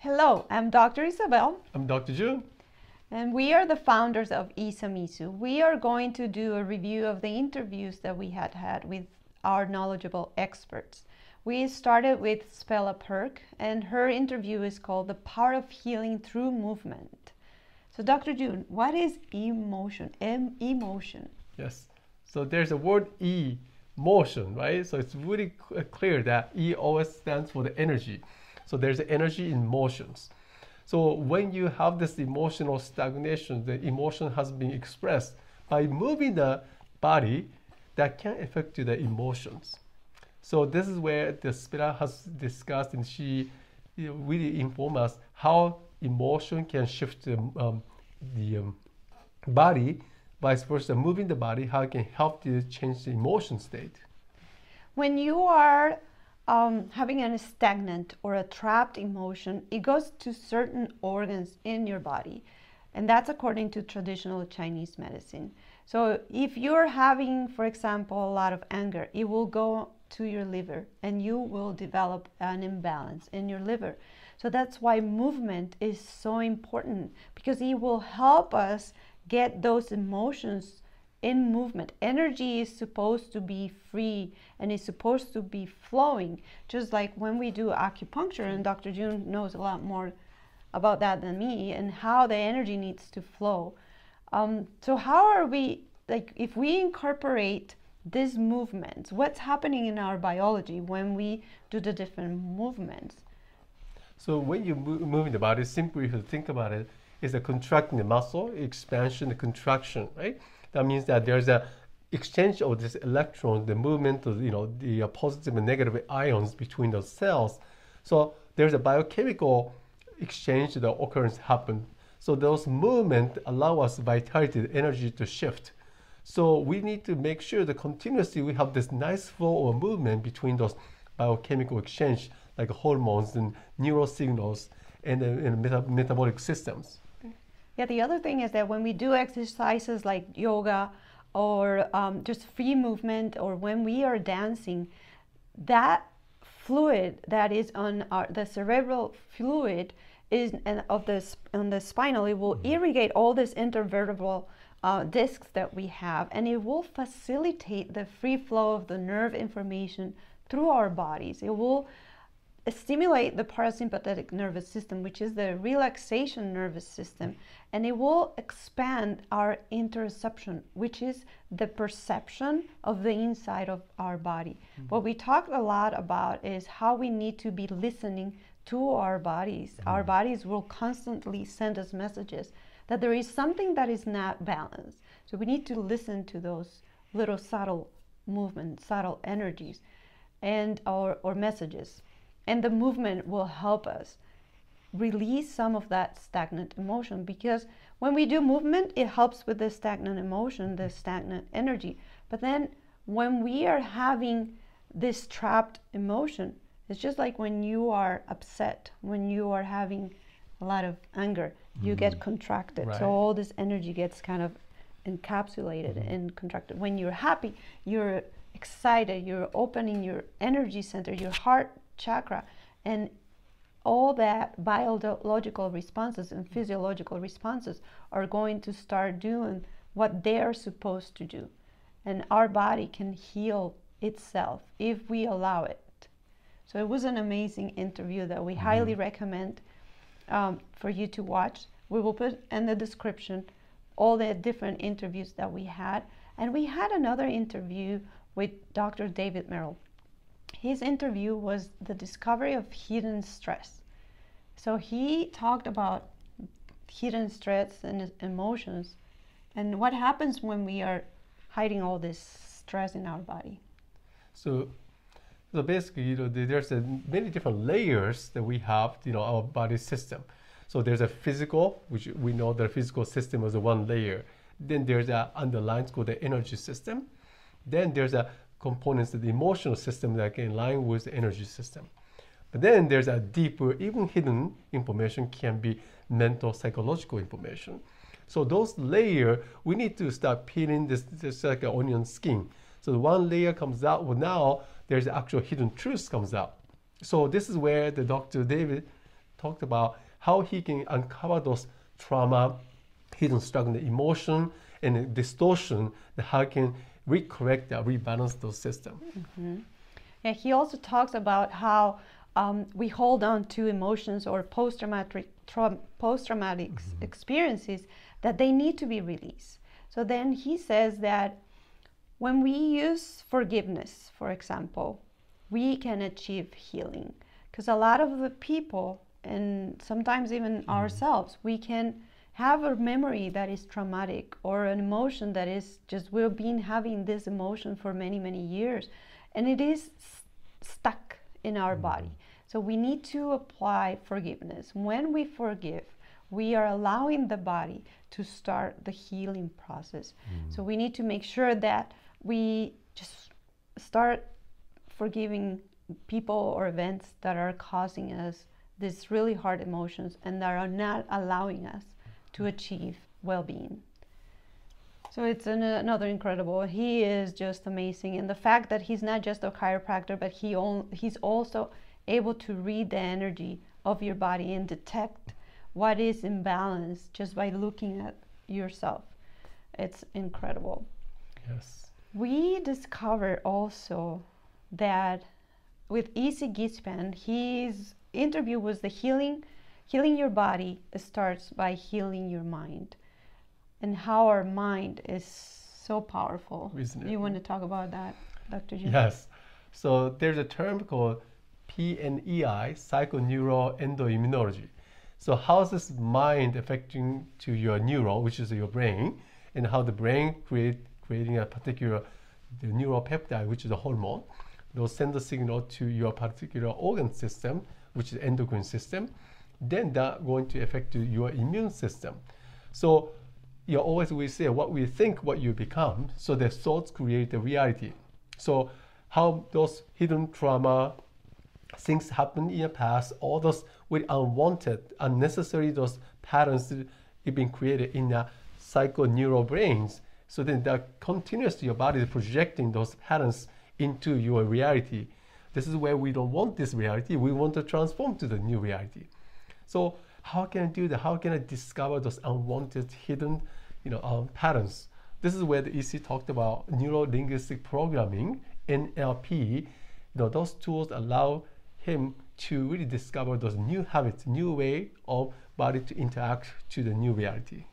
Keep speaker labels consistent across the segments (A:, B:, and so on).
A: Hello, I'm Dr. Isabel.
B: I'm Dr. Jun.
A: And we are the founders of isamizu. We are going to do a review of the interviews that we had with our knowledgeable experts. We started with Spela Perk, and her interview is called The Power of Healing Through Movement. So Dr. Jun, what is emotion? Emotion.
B: Yes. So there's a word E, motion, right? So it's really clear that E always stands for the energy. So there's energy in motions. So when you have this emotional stagnation, the emotion has been expressed by moving the body that can affect the emotions. So this is where the Spela has discussed, and she really informed us how emotion can shift the body, vice versa, moving the body, how it can help to change the emotion state.
A: When you are having a stagnant or a trapped emotion, it goes to certain organs in your body. And that's according to traditional Chinese medicine. So if you're having, for example, a lot of anger, it will go to your liver and you will develop an imbalance in your liver. So that's why movement is so important, because it will help us get those emotions in movement. Energy is supposed to be free and is supposed to be flowing, just like when we do acupuncture, and Dr. Jun knows a lot more about that than me, and how the energy needs to flow. So how are we, like, if we incorporate these movements, what's happening in our biology when we do the different movements?
B: So when you move in the body, simply if you think about it, is a contracting the muscle, expansion, the contraction, right? That means that there's a exchange of these electrons, the movement of the positive and negative ions between those cells. So there's a biochemical exchange that occurs happen. So those movements allow us vitality, the energy to shift. So we need to make sure that continuously we have this nice flow of movement between those biochemical exchange, like hormones and neural signals and metabolic systems.
A: Yeah, the other thing is that when we do exercises like yoga or just free movement, or when we are dancing, that fluid that is on the cerebral fluid is on the spinal, it will irrigate all these intervertebral discs that we have, and it will facilitate the free flow of the nerve information through our bodies. It will stimulate the parasympathetic nervous system, which is the relaxation nervous system, and it will expand our interoception, which is the perception of the inside of our body. What we talked a lot about is how we need to be listening to our bodies. Our bodies will constantly send us messages that there is something that is not balanced. So we need to listen to those little subtle movements, subtle energies, and or messages. And the movement will help us release some of that stagnant emotion, because when we do movement, it helps with the stagnant emotion, the stagnant energy. But then when we are having this trapped emotion, it's just like when you are upset, when you are having a lot of anger, you get contracted.
B: Right.
A: So all this energy gets kind of encapsulated and contracted. When you're happy, you're excited, you're opening your energy center, your heart chakra, and all that biological responses and physiological responses are going to start doing what they are supposed to do. And our body can heal itself if we allow it. So it was an amazing interview that we highly recommend for you to watch. We will put in the description all the different interviews that we had. And we had another interview with Dr. David Merrill. His interview was the discovery of hidden stress. So he talked about hidden stress and emotions and what happens when we are hiding all this stress in our body.
B: So basically, there's many different layers that we have, our body system. So there's a physical, which we know the physical system is one layer. Then there's a underlying called the energy system. Then there's a components of the emotional system that are in line with the energy system. But then there's a deeper, even hidden information can be mental, psychological information. So those layers, we need to start peeling this like an onion skin. So the one layer comes out, well, now there's the actual hidden truth comes out. So this is where the Dr. David talked about how he can uncover those trauma, hidden stagnant emotion, and distortion, that how he can recorrect that, rebalance those systems.
A: Mm-hmm. Yeah, he also talks about how we hold on to emotions or post-traumatic experiences that they need to be released. So then he says that when we use forgiveness, for example, we can achieve healing. Because a lot of the people, and sometimes even ourselves, we can have a memory that is traumatic, or an emotion that is just, we've been having this emotion for many, many years, and it is stuck in our body. So we need to apply forgiveness. When we forgive, we are allowing the body to start the healing process. So we need to make sure that we just start forgiving people or events that are causing us these really hard emotions and that are not allowing us to achieve well-being. So it's another incredible. He is just amazing. And the fact that he's not just a chiropractor, but he's also able to read the energy of your body and detect what is imbalanced just by looking at yourself. It's incredible.
B: Yes.
A: We discovered also that with Easy Gispan, his interview was the healing your body starts by healing your mind, and how our mind is so powerful.
B: Isn't it?
A: You want to talk about that, Dr. Jim?
B: Yes. So there's a term called PNEI, psychoneuroendoimmunology. So how is this mind affecting to your neural, which is your brain, and how the brain creating a particular the neuropeptide, which is a hormone. Those send the signal to your particular organ system, which is endocrine system. Then that going to affect your immune system. So always we say what we think, what you become. So the thoughts create the reality. So how those hidden trauma, things happen in the past, all those with unwanted, unnecessary, those patterns have been created in the psychoneural brains. So then that continuously your body is projecting those patterns into your reality. This is where we don't want this reality. We want to transform to the new reality. So how can I do that? How can I discover those unwanted, hidden, patterns? This is where the EC talked about neuro-linguistic programming, NLP. Those tools allow him to really discover those new habits, new way of body to interact to the new reality.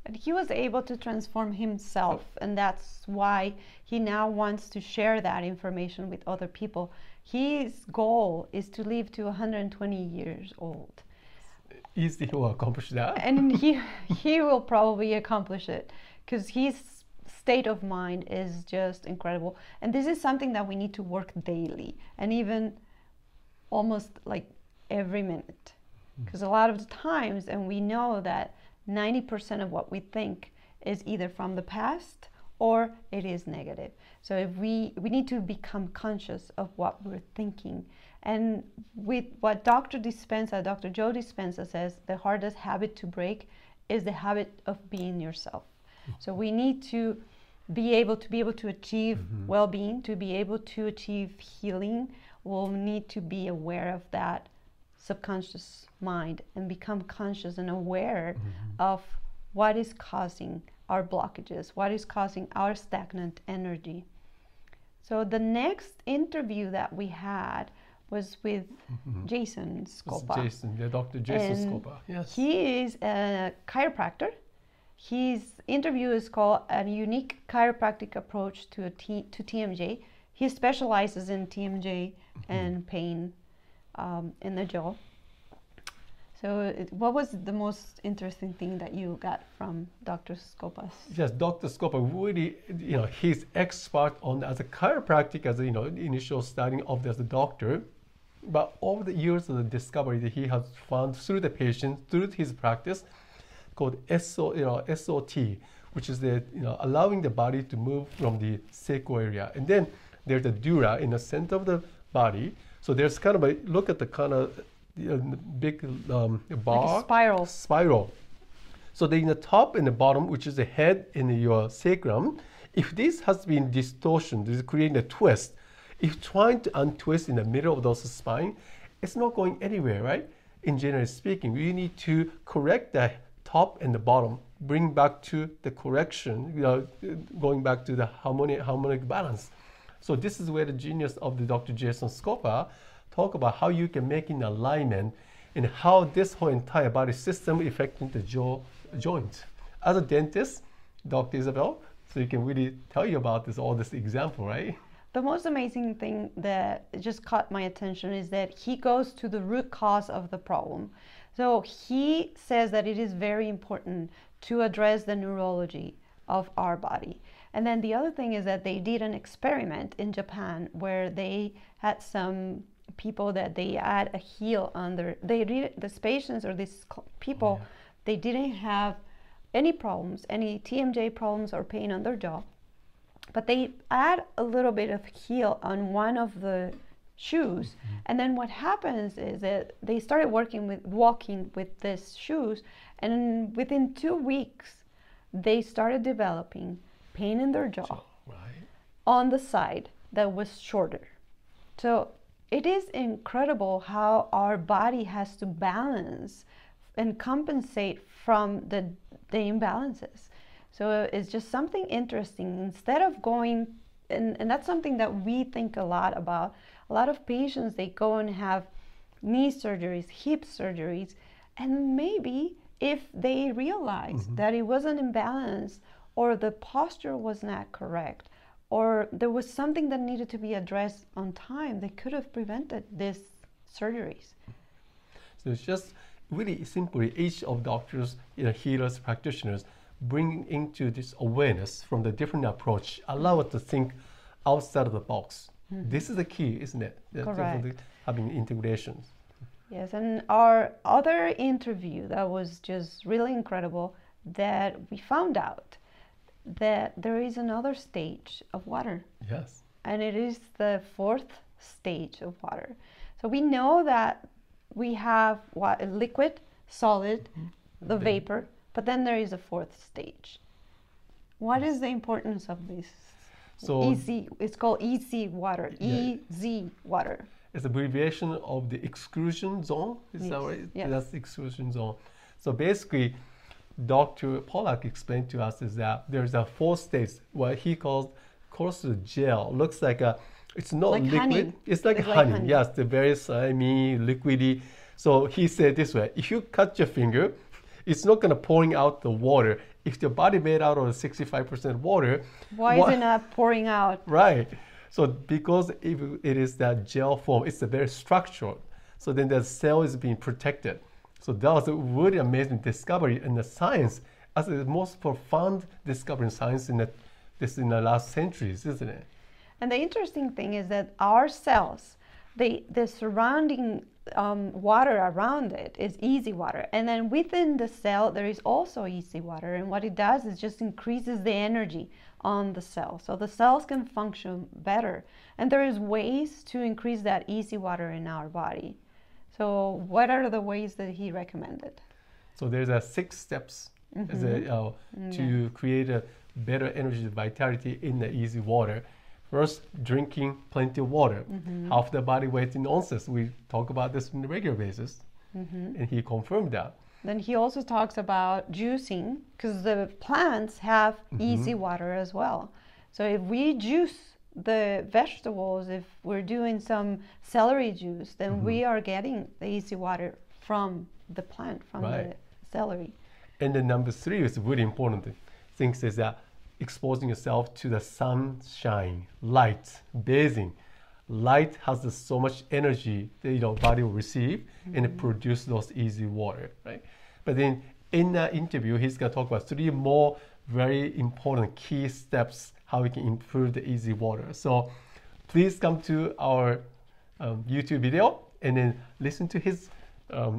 A: And he was able to transform himself, and that's why he now wants to share that information with other people. His goal is to live to 120 years old.
B: Easy to accomplish that.
A: And he will probably accomplish it, because his state of mind is just incredible. And this is something that we need to work daily, and even almost like every minute. Because a lot of the times, and we know that 90% of what we think is either from the past or it is negative. So if we need to become conscious of what we're thinking. And with what Dr. Joe Dispenza says, the hardest habit to break is the habit of being yourself. So we need to be able to achieve well-being, to be able to achieve healing. We'll need to be aware of that subconscious mind and become conscious and aware of what is causing our blockages, what is causing our stagnant energy. So the next interview that we had was with Jason Scopa.
B: Dr. Jason Scopa. Yes.
A: He is a chiropractor. His interview is called A Unique Chiropractic Approach to TMJ. He specializes in TMJ and pain in the jaw. So what was the most interesting thing that you got from Dr. Scopa?
B: Yes, Dr. Scopa really, he's expert on as a chiropractic, as initial starting off as a doctor. But over the years of the discovery that he has found through the patient, through his practice, called SOT, which is the allowing the body to move from the sacral area. And then there's the dura in the center of the body. So there's kind of a look at the kind of big bar,
A: like a spiral.
B: So in the top and the bottom, which is the head in your sacrum, if this has been distortion, this is creating a twist. If trying to untwist in the middle of those spine, it's not going anywhere, right? in general speaking, we need to correct the top and the bottom, bring back to the correction, going back to the harmonic balance. So this is where the genius of the Dr. Jason Scopa talk about how you can make an alignment and how this whole entire body system affecting the jaw joint. As a dentist, Dr. Isabel, so you can really tell you about all this example, right?
A: The most amazing thing that just caught my attention is that he goes to the root cause of the problem. So he says that it is very important to address the neurology of our body. And then the other thing is that they did an experiment in Japan where they had some people that they add a heel under. These patients or these people, they didn't have any problems, any TMJ problems or pain on their jaw. But they add a little bit of heel on one of the shoes, and then what happens is that they started walking with these shoes, and within 2 weeks they started developing pain in their jaw on the side that was shorter. So it is incredible how our body has to balance and compensate from the imbalances. So it's just something interesting. Instead of going, and that's something that we think a lot about. A lot of patients, they go and have knee surgeries, hip surgeries, and maybe if they realize that it was an imbalance or the posture was not correct or there was something that needed to be addressed on time, they could have prevented these surgeries.
B: So it's just really simply each of doctors, healers, practitioners, bring into this awareness from the different approach, allow us to think outside of the box. This is the key, isn't it?
A: Correct.
B: Having integration.
A: Yes, and our other interview that was just really incredible, that we found out that there is another stage of water.
B: Yes.
A: And it is the 4th stage of water. So we know that we have liquid, solid, the vapor, but then there is a 4th stage. What is the importance of this?
B: So
A: it's called EZ water. EZ water.
B: It's an abbreviation of the exclusion zone. Is that right?
A: Yes.
B: That's the exclusion zone. So basically, Dr. Pollack explained to us is that there's a 4th stage, what he calls the gel. Looks like it's not like liquid.
A: Honey.
B: It's like honey. Yes, the very slimy, liquidy. So he said this way: if you cut your finger, it's not going to pouring out the water. If your body made out of 65% water,
A: why is it not pouring out?
B: Right. So because if it is that gel form, it's a very structured. So then the cell is being protected. So that was a really amazing discovery in the science, as the most profound discovery in science in the last centuries, isn't it?
A: And the interesting thing is that our cells, the surrounding water around it is easy water, and then within the cell there is also easy water, and what it does is just increases the energy on the cell so the cells can function better, and there is ways to increase that easy water in our body. So what are the ways that he recommended?
B: So there's 6 steps to create a better energy vitality in the easy water. First, drinking plenty of water, half the body weight in ounces. We talk about this on a regular basis, and he confirmed that.
A: Then he also talks about juicing, because the plants have easy water as well. So if we juice the vegetables, if we're doing some celery juice, then we are getting the easy water from the plant, from the celery.
B: And then number 3 is really important thing is that exposing yourself to the sunshine, light, bathing. Light has so much energy that body will receive and it produce those easy water, right? But then in that interview, he's going to talk about 3 more very important key steps how we can improve the easy water. So please come to our YouTube video and then listen to his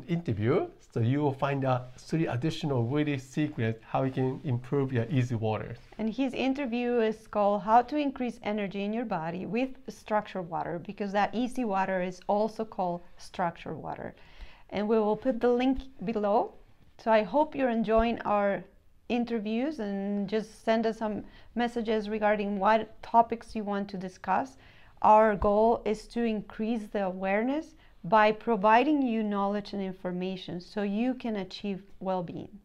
B: interview. So you will find out 3 additional really secrets how you can improve your easy water.
A: And his interview is called How to Increase Energy in Your Body with Structured Water, because that easy water is also called structured water. And we will put the link below. So I hope you're enjoying our interviews, and just send us some messages regarding what topics you want to discuss. Our goal is to increase the awareness by providing you knowledge and information so you can achieve well-being.